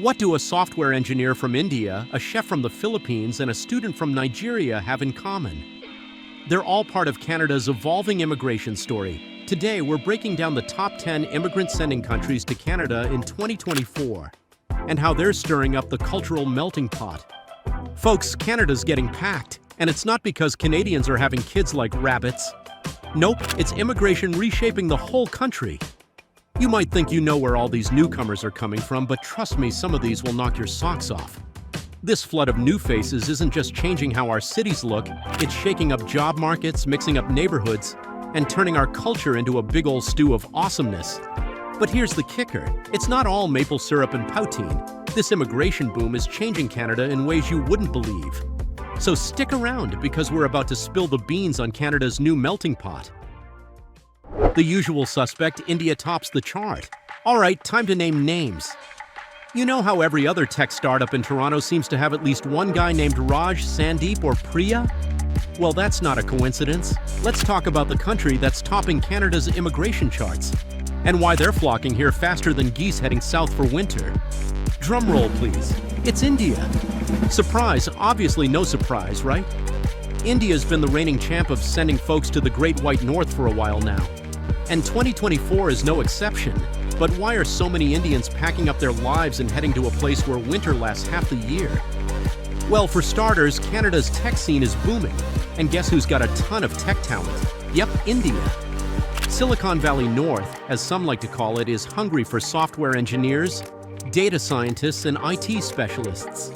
What do a software engineer from India, a chef from the Philippines, and a student from Nigeria have in common? They're all part of Canada's evolving immigration story. Today, we're breaking down the top 10 immigrant-sending countries to Canada in 2024 and how they're stirring up the cultural melting pot. Folks, Canada's getting packed, and it's not because Canadians are having kids like rabbits. Nope, it's immigration reshaping the whole country. You might think you know where all these newcomers are coming from, but trust me, some of these will knock your socks off. This flood of new faces isn't just changing how our cities look, it's shaking up job markets, mixing up neighborhoods, and turning our culture into a big old stew of awesomeness. But here's the kicker, it's not all maple syrup and poutine. This immigration boom is changing Canada in ways you wouldn't believe. So stick around, because we're about to spill the beans on Canada's new melting pot. The usual suspect, India tops the chart. All right, time to name names. You know how every other tech startup in Toronto seems to have at least one guy named Raj, Sandeep, or Priya? Well, that's not a coincidence. Let's talk about the country that's topping Canada's immigration charts, and why they're flocking here faster than geese heading south for winter. Drum roll, please. It's India. Surprise, obviously no surprise, right? India's been the reigning champ of sending folks to the Great White North for a while now. And 2024 is no exception. But why are so many Indians packing up their lives and heading to a place where winter lasts half the year? Well, for starters, Canada's tech scene is booming. And guess who's got a ton of tech talent? Yep, India. Silicon Valley North, as some like to call it, is hungry for software engineers, data scientists, and IT specialists.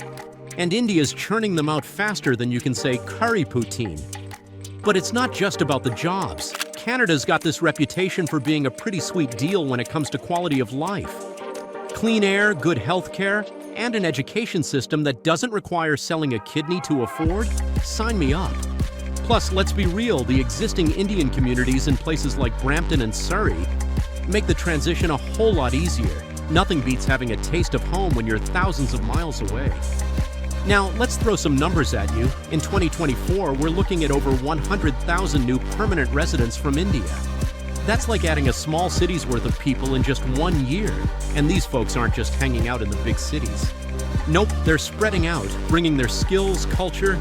And India's churning them out faster than you can say curry poutine. But it's not just about the jobs. Canada's got this reputation for being a pretty sweet deal when it comes to quality of life. Clean air, good healthcare, and an education system that doesn't require selling a kidney to afford? Sign me up. Plus, let's be real, the existing Indian communities in places like Brampton and Surrey make the transition a whole lot easier. Nothing beats having a taste of home when you're thousands of miles away. Now, let's throw some numbers at you. In 2024, we're looking at over 100,000 new permanent residents from India. That's like adding a small city's worth of people in just 1 year. And these folks aren't just hanging out in the big cities. Nope, they're spreading out, bringing their skills, culture,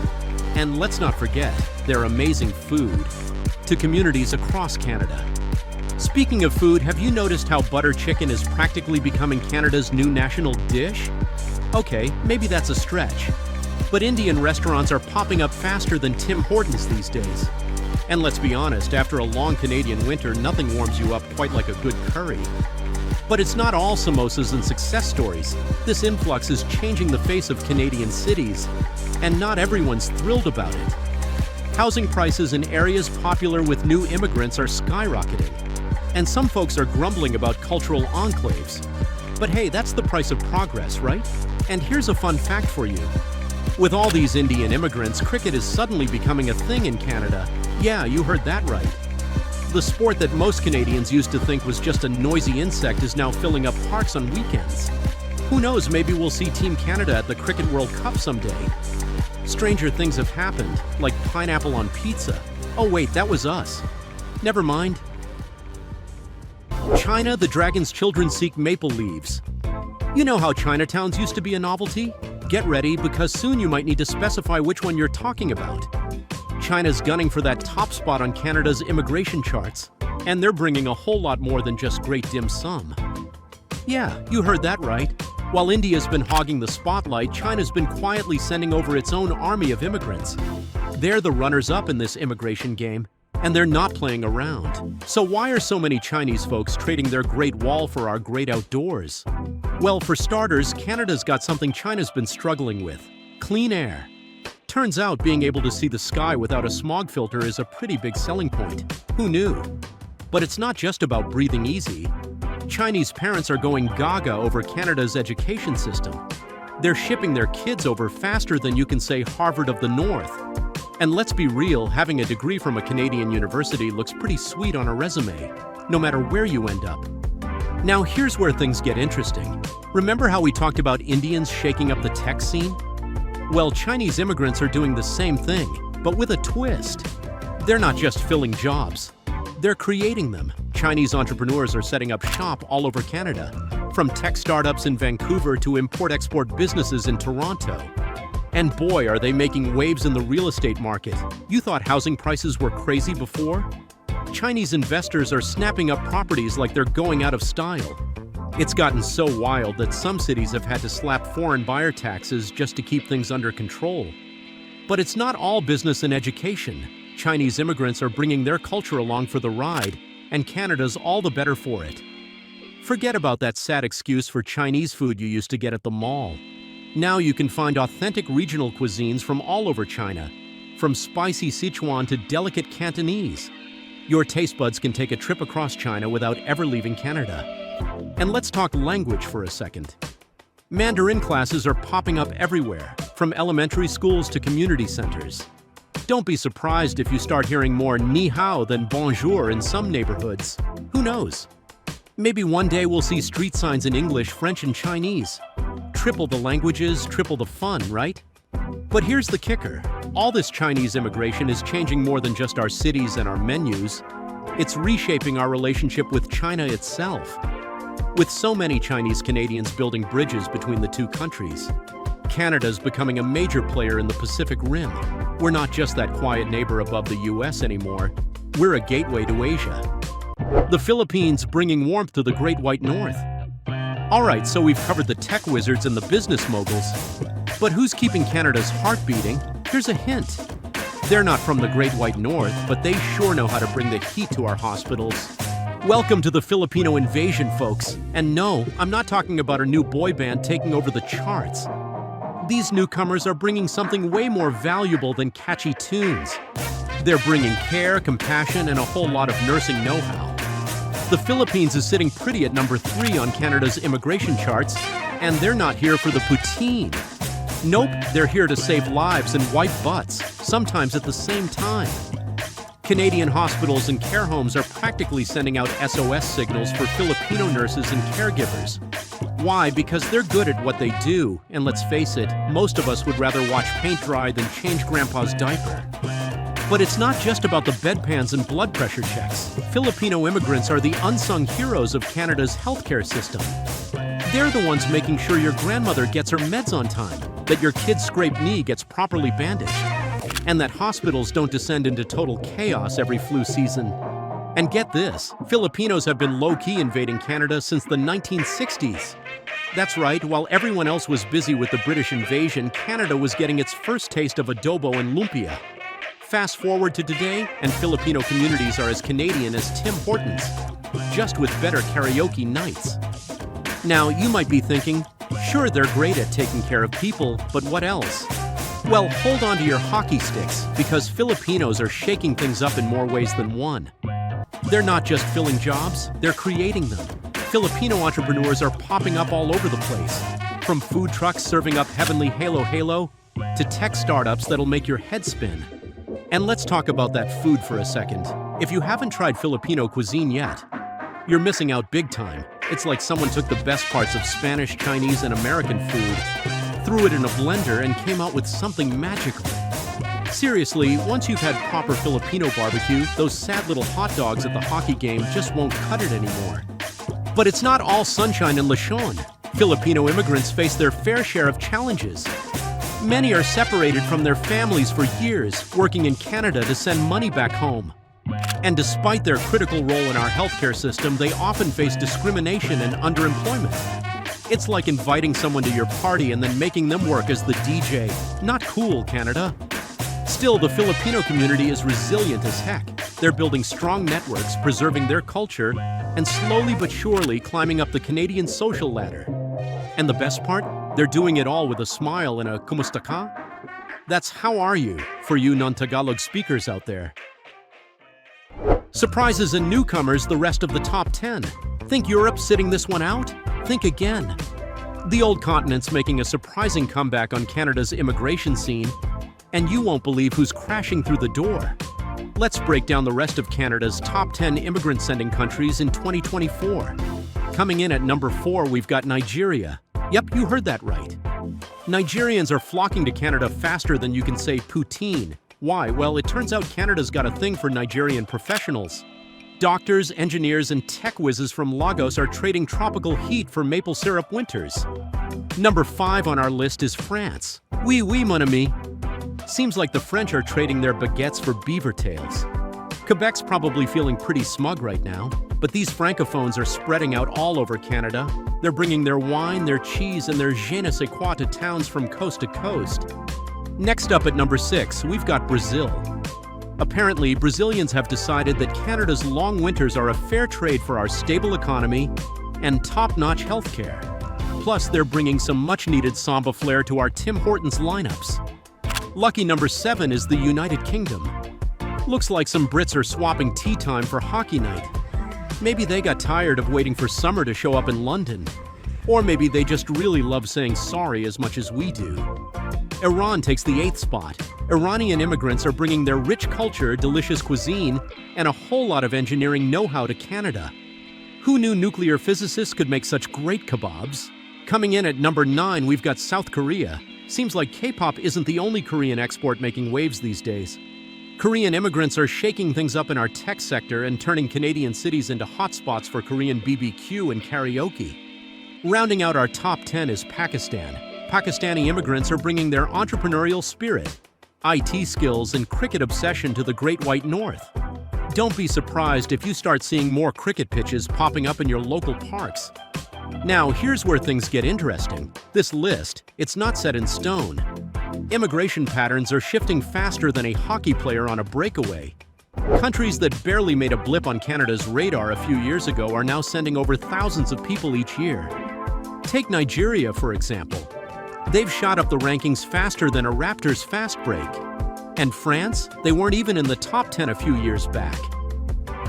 and let's not forget, their amazing food to communities across Canada. Speaking of food, have you noticed how butter chicken is practically becoming Canada's new national dish? Okay, maybe that's a stretch. But Indian restaurants are popping up faster than Tim Hortons these days. And let's be honest, after a long Canadian winter, nothing warms you up quite like a good curry. But it's not all samosas and success stories. This influx is changing the face of Canadian cities, and not everyone's thrilled about it. Housing prices in areas popular with new immigrants are skyrocketing. And some folks are grumbling about cultural enclaves. But hey, that's the price of progress, right? And here's a fun fact for you. With all these Indian immigrants, cricket is suddenly becoming a thing in Canada. Yeah, you heard that right. The sport that most Canadians used to think was just a noisy insect is now filling up parks on weekends. Who knows, maybe we'll see Team Canada at the Cricket World Cup someday. Stranger things have happened, like pineapple on pizza. Oh wait, that was us. Never mind. China, the dragon's children seek maple leaves. You know how Chinatowns used to be a novelty? Get ready, because soon you might need to specify which one you're talking about. China's gunning for that top spot on Canada's immigration charts, and they're bringing a whole lot more than just great dim sum. Yeah, you heard that right. While India's been hogging the spotlight, China's been quietly sending over its own army of immigrants. They're the runners-up in this immigration game, and they're not playing around. So why are so many Chinese folks trading their Great Wall for our great outdoors? Well, for starters, Canada's got something China's been struggling with: clean air. Turns out being able to see the sky without a smog filter is a pretty big selling point. Who knew? But it's not just about breathing easy. Chinese parents are going gaga over Canada's education system. They're shipping their kids over faster than you can say Harvard of the North. And let's be real, having a degree from a Canadian university looks pretty sweet on a resume, no matter where you end up. Now here's where things get interesting. Remember how we talked about Indians shaking up the tech scene? Well, Chinese immigrants are doing the same thing, but with a twist. They're not just filling jobs, they're creating them. Chinese entrepreneurs are setting up shop all over Canada, from tech startups in Vancouver to import-export businesses in Toronto. And boy, are they making waves in the real estate market. You thought housing prices were crazy before? Chinese investors are snapping up properties like they're going out of style. It's gotten so wild that some cities have had to slap foreign buyer taxes just to keep things under control. But it's not all business and education. Chinese immigrants are bringing their culture along for the ride, and Canada's all the better for it. Forget about that sad excuse for Chinese food you used to get at the mall. Now you can find authentic regional cuisines from all over China, from spicy Sichuan to delicate Cantonese. Your taste buds can take a trip across China without ever leaving Canada. And let's talk language for a second. Mandarin classes are popping up everywhere, from elementary schools to community centers. Don't be surprised if you start hearing more ni hao than bonjour in some neighborhoods. Who knows? Maybe one day we'll see street signs in English, French, and Chinese. Triple the languages, triple the fun, right? But here's the kicker. All this Chinese immigration is changing more than just our cities and our menus. It's reshaping our relationship with China itself. With so many Chinese Canadians building bridges between the two countries, Canada's becoming a major player in the Pacific Rim. We're not just that quiet neighbor above the US anymore. We're a gateway to Asia. The Philippines bringing warmth to the Great White North. All right, so we've covered the tech wizards and the business moguls. But who's keeping Canada's heart beating? Here's a hint. They're not from the Great White North, but they sure know how to bring the heat to our hospitals. Welcome to the Filipino invasion, folks. And no, I'm not talking about a new boy band taking over the charts. These newcomers are bringing something way more valuable than catchy tunes. They're bringing care, compassion, and a whole lot of nursing know-how. The Philippines is sitting pretty at number 3 on Canada's immigration charts, and they're not here for the poutine. Nope, they're here to save lives and wipe butts, sometimes at the same time. Canadian hospitals and care homes are practically sending out SOS signals for Filipino nurses and caregivers. Why? Because they're good at what they do, and let's face it, most of us would rather watch paint dry than change Grandpa's diaper. But it's not just about the bedpans and blood pressure checks. Filipino immigrants are the unsung heroes of Canada's healthcare system. They're the ones making sure your grandmother gets her meds on time, that your kid's scraped knee gets properly bandaged, and that hospitals don't descend into total chaos every flu season. And get this, Filipinos have been low-key invading Canada since the 1960s. That's right, while everyone else was busy with the British invasion, Canada was getting its first taste of adobo and lumpia. Fast forward to today, and Filipino communities are as Canadian as Tim Hortons, just with better karaoke nights. Now, you might be thinking, sure, they're great at taking care of people, but what else? Well, hold on to your hockey sticks, because Filipinos are shaking things up in more ways than one. They're not just filling jobs, they're creating them. Filipino entrepreneurs are popping up all over the place, from food trucks serving up heavenly halo to tech startups that'll make your head spin. And let's talk about that food for a second. If you haven't tried Filipino cuisine yet, you're missing out big time. It's like someone took the best parts of Spanish, Chinese, and American food, threw it in a blender, and came out with something magical. Seriously, once you've had proper Filipino barbecue, those sad little hot dogs at the hockey game just won't cut it anymore. But it's not all sunshine and lechon. Filipino immigrants face their fair share of challenges. Many are separated from their families for years, working in Canada to send money back home. And despite their critical role in our healthcare system, they often face discrimination and underemployment. It's like inviting someone to your party and then making them work as the DJ. Not cool, Canada. Still, the Filipino community is resilient as heck. They're building strong networks, preserving their culture, and slowly but surely climbing up the Canadian social ladder. And the best part? They're doing it all with a smile and a "Kumusta ka?" That's "how are you" for you non-Tagalog speakers out there. Surprises and newcomers, the rest of the top 10. Think Europe's sitting this one out? Think again. The old continent's making a surprising comeback on Canada's immigration scene, and you won't believe who's crashing through the door. Let's break down the rest of Canada's top 10 immigrant-sending countries in 2024. Coming in at number 4, we've got Nigeria. Yep, you heard that right. Nigerians are flocking to Canada faster than you can say poutine. Why? Well, it turns out Canada's got a thing for Nigerian professionals. Doctors, engineers, and tech whizzes from Lagos are trading tropical heat for maple syrup winters. Number 5 on our list is France. Oui, oui, mon ami. Seems like the French are trading their baguettes for beaver tails. Quebec's probably feeling pretty smug right now, but these francophones are spreading out all over Canada. They're bringing their wine, their cheese, and their je ne sais quoi to towns from coast to coast. Next up at number 6, we've got Brazil. Apparently, Brazilians have decided that Canada's long winters are a fair trade for our stable economy and top-notch healthcare. Plus, they're bringing some much-needed samba flair to our Tim Hortons lineups. Lucky number 7 is the United Kingdom. Looks like some Brits are swapping tea time for hockey night. Maybe they got tired of waiting for summer to show up in London. Or maybe they just really love saying sorry as much as we do. Iran takes the 8th spot. Iranian immigrants are bringing their rich culture, delicious cuisine, and a whole lot of engineering know-how to Canada. Who knew nuclear physicists could make such great kebabs? Coming in at number 9, we've got South Korea. Seems like K-pop isn't the only Korean export making waves these days. Korean immigrants are shaking things up in our tech sector and turning Canadian cities into hotspots for Korean BBQ and karaoke. Rounding out our top 10 is Pakistan. Pakistani immigrants are bringing their entrepreneurial spirit, IT skills, and cricket obsession to the Great White North. Don't be surprised if you start seeing more cricket pitches popping up in your local parks. Now, here's where things get interesting. This list, it's not set in stone. Immigration patterns are shifting faster than a hockey player on a breakaway. Countries that barely made a blip on Canada's radar a few years ago are now sending over thousands of people each year. Take Nigeria, for example. They've shot up the rankings faster than a Raptors fast break. And France? They weren't even in the top 10 a few years back.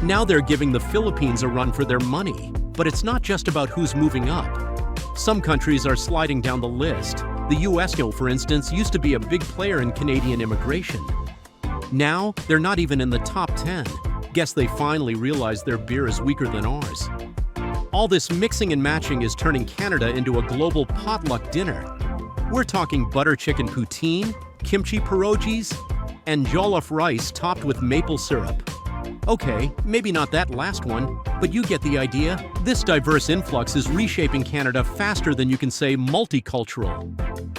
Now they're giving the Philippines a run for their money. But it's not just about who's moving up. Some countries are sliding down the list. The US, for instance, used to be a big player in Canadian immigration. Now, they're not even in the top 10. Guess they finally realized their beer is weaker than ours. All this mixing and matching is turning Canada into a global potluck dinner. We're talking butter chicken poutine, kimchi pierogies, and jollof rice topped with maple syrup. Okay, maybe not that last one, but you get the idea. This diverse influx is reshaping Canada faster than you can say multicultural.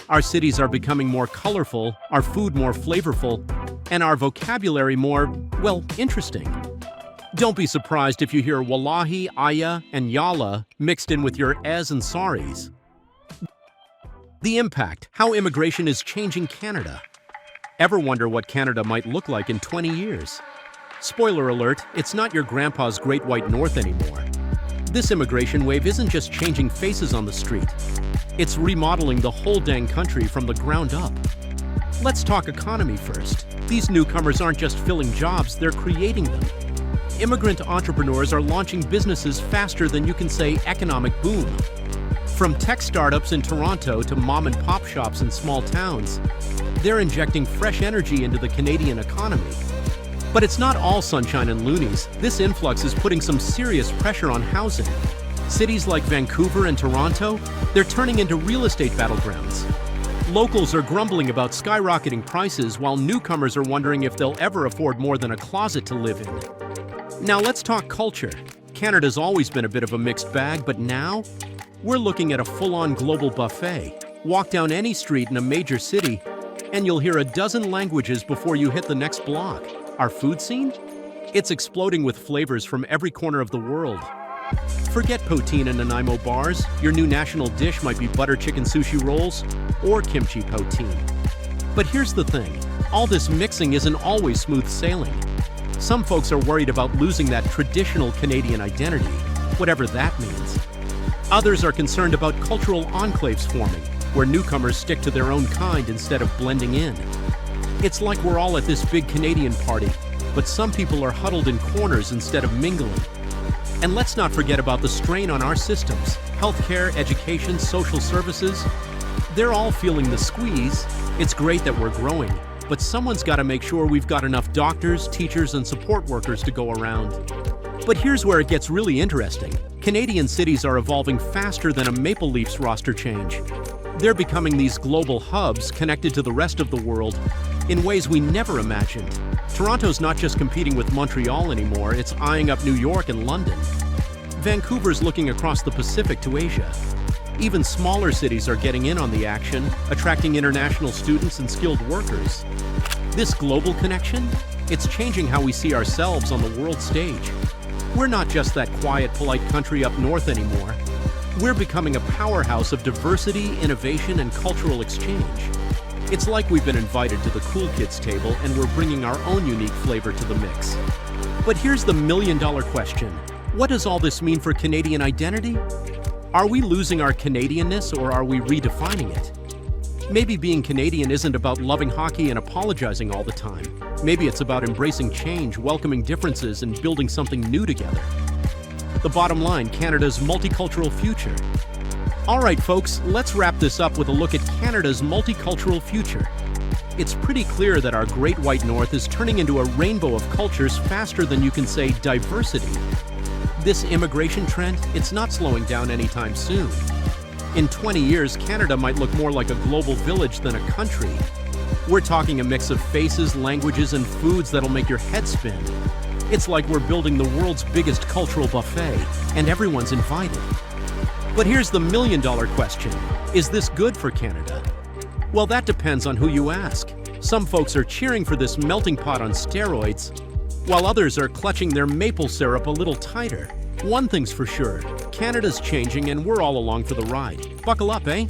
Our cities are becoming more colorful, our food more flavorful, and our vocabulary more, well, interesting. Don't be surprised if you hear wallahi, aya, and yalla mixed in with your es and sorries. The impact, how immigration is changing Canada. Ever wonder what Canada might look like in 20 years? Spoiler alert, it's not your grandpa's Great White North anymore. This immigration wave isn't just changing faces on the street. It's remodeling the whole dang country from the ground up. Let's talk economy first. These newcomers aren't just filling jobs, they're creating them. Immigrant entrepreneurs are launching businesses faster than you can say economic boom. From tech startups in Toronto to mom-and-pop shops in small towns, they're injecting fresh energy into the Canadian economy. But it's not all sunshine and loonies. This influx is putting some serious pressure on housing. Cities like Vancouver and Toronto, they're turning into real estate battlegrounds. Locals are grumbling about skyrocketing prices while newcomers are wondering if they'll ever afford more than a closet to live in. Now let's talk culture. Canada's always been a bit of a mixed bag, but now we're looking at a full-on global buffet. Walk down any street in a major city, and you'll hear a dozen languages before you hit the next block. Our food scene? It's exploding with flavors from every corner of the world. Forget poutine and Nanaimo bars. Your new national dish might be butter chicken sushi rolls or kimchi poutine. But here's the thing, all this mixing isn't always smooth sailing. Some folks are worried about losing that traditional Canadian identity, whatever that means. Others are concerned about cultural enclaves forming, where newcomers stick to their own kind instead of blending in. It's like we're all at this big Canadian party, but some people are huddled in corners instead of mingling. And let's not forget about the strain on our systems. Healthcare, education, social services, they're all feeling the squeeze. It's great that we're growing, but someone's got to make sure we've got enough doctors, teachers, and support workers to go around. But here's where it gets really interesting. Canadian cities are evolving faster than a Maple Leafs roster change. They're becoming these global hubs connected to the rest of the world in ways we never imagined. Toronto's not just competing with Montreal anymore, it's eyeing up New York and London. Vancouver's looking across the Pacific to Asia. Even smaller cities are getting in on the action, attracting international students and skilled workers. This global connection, it's changing how we see ourselves on the world stage. We're not just that quiet, polite country up north anymore. We're becoming a powerhouse of diversity, innovation, and cultural exchange. It's like we've been invited to the cool kids table and we're bringing our own unique flavor to the mix. But here's the million-dollar question. What does all this mean for Canadian identity? Are we losing our Canadianness or are we redefining it? Maybe being Canadian isn't about loving hockey and apologizing all the time. Maybe it's about embracing change, welcoming differences, and building something new together. The bottom line, Canada's multicultural future. All right, folks, let's wrap this up with a look at Canada's multicultural future. It's pretty clear that our Great White North is turning into a rainbow of cultures faster than you can say diversity. This immigration trend, it's not slowing down anytime soon. In 20 years, Canada might look more like a global village than a country. We're talking a mix of faces, languages, and foods that'll make your head spin. It's like we're building the world's biggest cultural buffet, and everyone's invited. But here's the million-dollar question. Is this good for Canada? Well, that depends on who you ask. Some folks are cheering for this melting pot on steroids, while others are clutching their maple syrup a little tighter. One thing's for sure, Canada's changing and we're all along for the ride. Buckle up, eh?